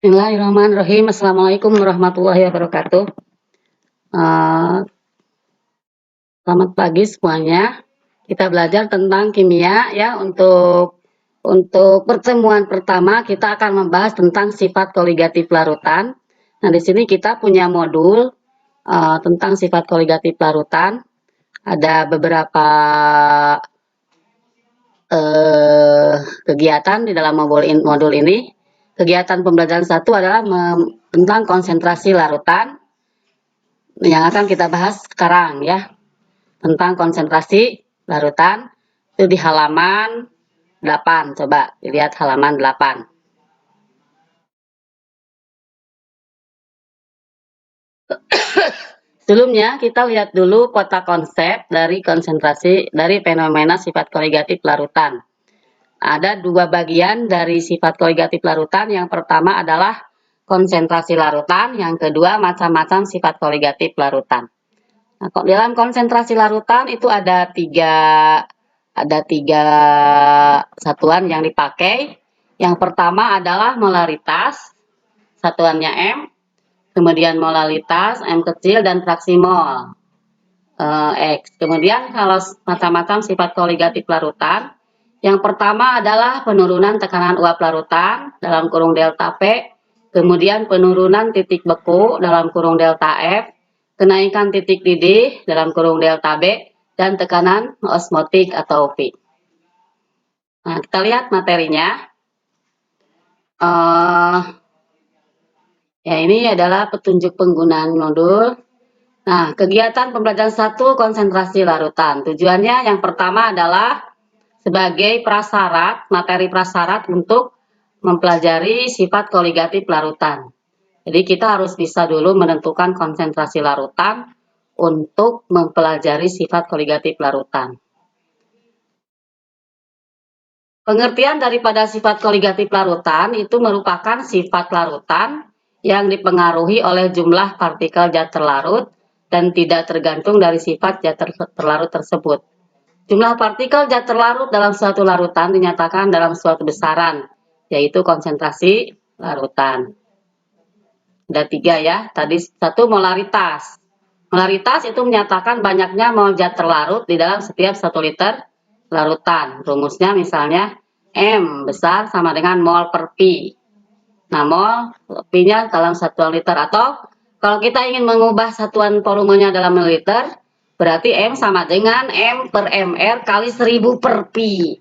Bismillahirrahmanirrahim. Assalamualaikum warahmatullahi wabarakatuh. Eh, Selamat pagi semuanya. Kita belajar tentang kimia ya. Untuk pertemuan pertama kita akan membahas tentang sifat koligatif larutan. Nah, di sini kita punya modul tentang sifat koligatif larutan. Ada beberapa kegiatan di dalam modul ini. Kegiatan pembelajaran satu adalah tentang konsentrasi larutan yang akan kita bahas sekarang ya, tentang konsentrasi larutan. Itu di halaman 8. Coba lihat halaman 8. Sebelumnya kita lihat dulu kota konsep dari konsentrasi dari fenomena sifat koligatif larutan. Ada dua bagian dari sifat koligatif larutan. Yang pertama adalah konsentrasi larutan, yang kedua macam-macam sifat koligatif larutan. Nah, dalam konsentrasi larutan itu ada tiga satuan yang dipakai. Yang pertama adalah molaritas, satuannya M, kemudian molalitas M kecil dan fraksi mol X. Kemudian kalau macam-macam sifat koligatif larutan, yang pertama adalah penurunan tekanan uap larutan dalam kurung delta P, kemudian penurunan titik beku dalam kurung delta F, kenaikan titik didih dalam kurung delta B, dan tekanan osmotik atau V. Nah, kita lihat materinya. Ya, ini adalah petunjuk penggunaan modul. Nah, kegiatan pembelajaran 1 konsentrasi larutan. Tujuannya yang pertama adalah sebagai prasyarat, materi prasyarat untuk mempelajari sifat koligatif larutan. Jadi kita harus bisa dulu menentukan konsentrasi larutan untuk mempelajari sifat koligatif larutan. Pengertian daripada sifat koligatif larutan itu merupakan sifat larutan yang dipengaruhi oleh jumlah partikel zat terlarut dan tidak tergantung dari sifat zat terlarut tersebut. Jumlah partikel zat terlarut dalam suatu larutan dinyatakan dalam suatu besaran, yaitu konsentrasi larutan. Ada 3 ya, tadi 1 molaritas. Molaritas itu menyatakan banyaknya mol zat terlarut di dalam setiap 1 liter larutan. Rumusnya misalnya M besar sama dengan mol per Pi. Nah, mol Pi-nya dalam 1 liter, atau kalau kita ingin mengubah satuan volumenya dalam mililiter, berarti M sama dengan M per MR kali 1000 per Pi.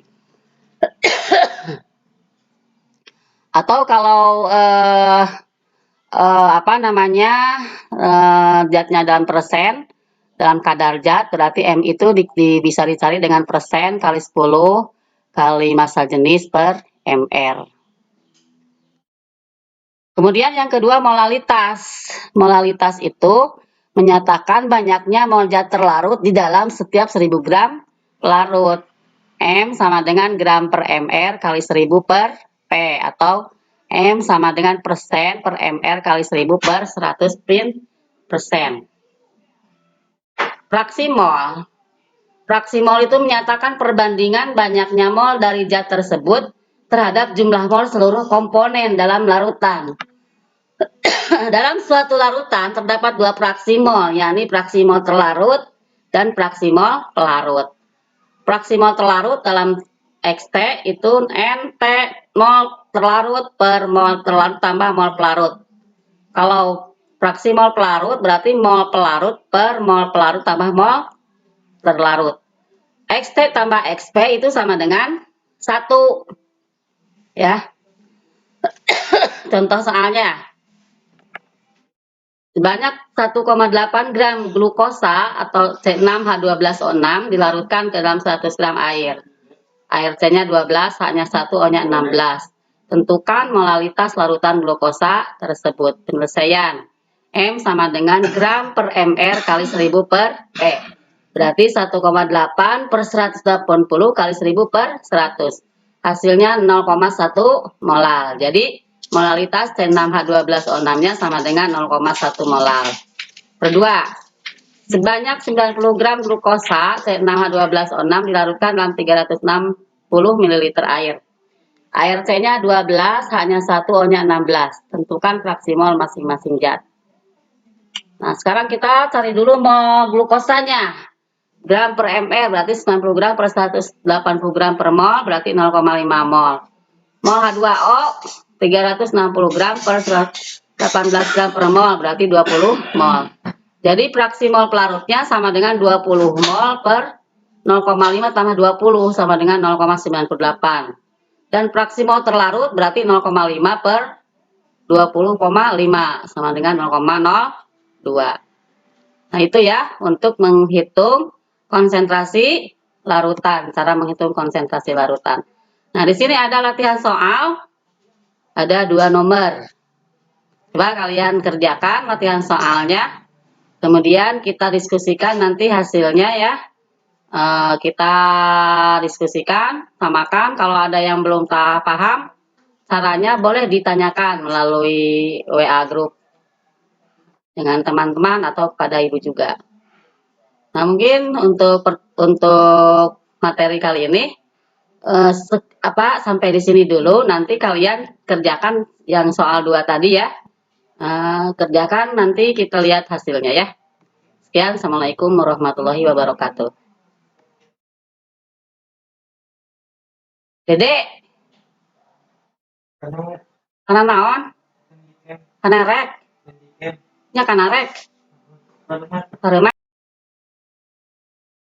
Atau kalau zatnya dalam persen, dalam kadar zat, berarti M itu bisa dicari dengan persen kali 10 kali massa jenis per MR. Kemudian yang kedua molalitas. Molalitas itu menyatakan banyaknya mol zat terlarut di dalam setiap 1000 gram larut. M sama dengan gram per MR kali 1000 per P, atau M sama dengan persen per MR kali 1000 per 100 persen. Fraksi mol. Fraksi mol itu menyatakan perbandingan banyaknya mol dari zat tersebut terhadap jumlah mol seluruh komponen dalam larutan. Dalam suatu larutan terdapat 2 fraksi mol, yakni fraksi mol terlarut dan fraksi mol pelarut. Fraksi mol terlarut dalam XT itu NT mol terlarut per mol terlarut tambah mol pelarut. Kalau fraksi mol pelarut berarti mol pelarut per mol pelarut tambah mol terlarut. XT tambah XP itu sama dengan 1. Ya. Contoh soalnya. Sebanyak 1,8 gram glukosa atau C6H12O6 dilarutkan ke dalam 100 gram air. Air C-nya 12, H-nya 1, O-nya 16. Tentukan molalitas larutan glukosa tersebut. Penyelesaian. M sama dengan gram per MR kali 1000 per E. Berarti 1,8 per 180 kali 1000 per 100. Hasilnya 0,1 molar. Jadi molalitas C6H12O6-nya sama dengan 0,1 molar. Kedua, sebanyak 90 gram glukosa C6H12O6 dilarutkan dalam 360 ml air. ARC-nya 12, H-nya 1, O-nya 16. Tentukan fraksi mol masing-masing zat. Nah, sekarang kita cari dulu mol glukosanya. Gram per ml berarti 90 gram per 180 gram per mol berarti 0,5 mol. Mol H2O 360 gram per 18 gram per mol berarti 20 mol. Jadi fraksi mol pelarutnya sama dengan 20 mol per 0,5 tambah 20 sama dengan 0,98. Dan fraksi mol terlarut berarti 0,5 per 20,5 sama dengan 0,02. Nah, itu ya untuk menghitung konsentrasi larutan, cara menghitung konsentrasi larutan. Nah, di sini ada latihan soal, ada 2 nomor. Coba kalian kerjakan latihan soalnya, kemudian kita diskusikan nanti hasilnya ya. Kita diskusikan, samakan. Kalau ada yang belum paham, caranya boleh ditanyakan melalui WA group dengan teman-teman atau pada ibu juga. Nah, mungkin untuk materi kali ini sampai di sini dulu. Nanti kalian kerjakan yang soal 2 tadi ya. Kerjakan, nanti kita lihat hasilnya ya. Sekian, assalamualaikum warahmatullahi wabarakatuh. Dede, kana naon? Kana rek? Ya kana rek.